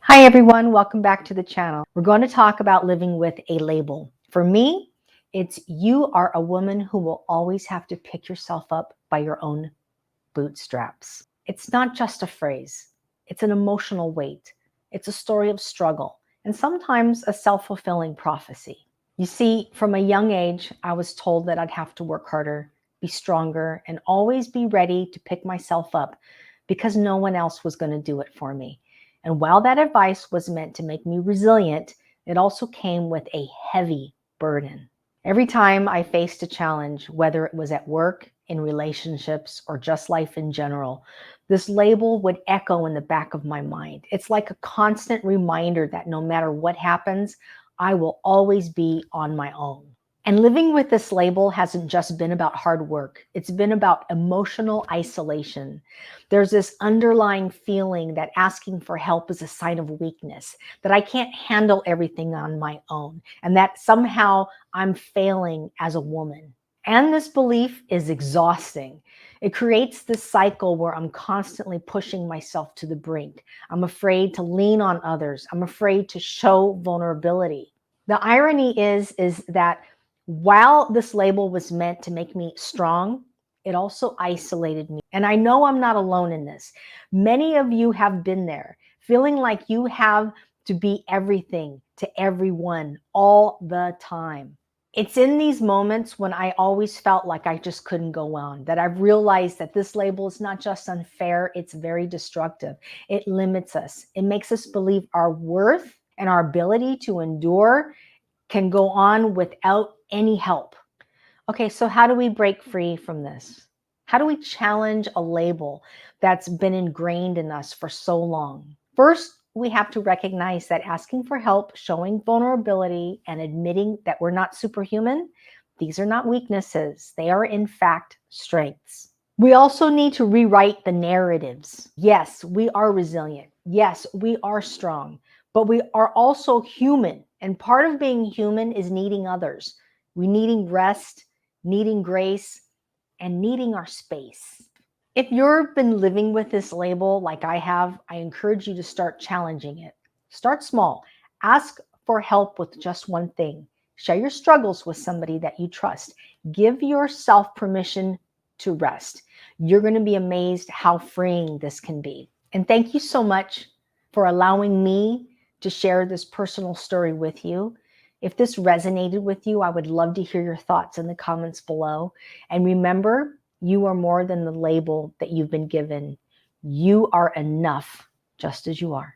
Hi everyone, welcome back to the channel. We're going to talk about living with a label. For me, it's you are a woman who will always have to pick yourself up by your own bootstraps. It's not just a phrase, it's an emotional weight. It's a story of struggle and sometimes a self-fulfilling prophecy. You see, from a young age, I was told that I'd have to work harder, be stronger, and always be ready to pick myself up because no one else was going to do it for me. And while that advice was meant to make me resilient, it also came with a heavy burden. Every time I faced a challenge, whether it was at work, in relationships, or just life in general, this label would echo in the back of my mind. It's like a constant reminder that no matter what happens, I will always be on my own. And living with this label hasn't just been about hard work. It's been about emotional isolation. There's this underlying feeling that asking for help is a sign of weakness, that I can't handle everything on my own, and that somehow I'm failing as a woman. And this belief is exhausting. It creates this cycle where I'm constantly pushing myself to the brink. I'm afraid to lean on others. I'm afraid to show vulnerability. The irony is that while this label was meant to make me strong, it also isolated me. And I know I'm not alone in this. Many of you have been there, feeling like you have to be everything to everyone all the time. It's in these moments when I always felt like I just couldn't go on, that I've realized that this label is not just unfair, it's very destructive. It limits us. It makes us believe our worth and our ability to endure can go on without any help. Okay, so how do we break free from this? How do we challenge a label that's been ingrained in us for so long? First, we have to recognize that asking for help, showing vulnerability, and admitting that we're not superhuman, these are not weaknesses. They are, in fact, strengths. We also need to rewrite the narratives. Yes, we are resilient. Yes, we are strong, but we are also human. And part of being human is needing others. We needing rest, needing grace, and needing our space. If you've been living with this label like I have, I encourage you to start challenging it. Start small. Ask for help with just one thing. Share your struggles with somebody that you trust. Give yourself permission to rest. You're going to be amazed how freeing this can be. And thank you so much for allowing me to share this personal story with you. If this resonated with you, I would love to hear your thoughts in the comments below. And remember, you are more than the label that you've been given. You are enough just as you are.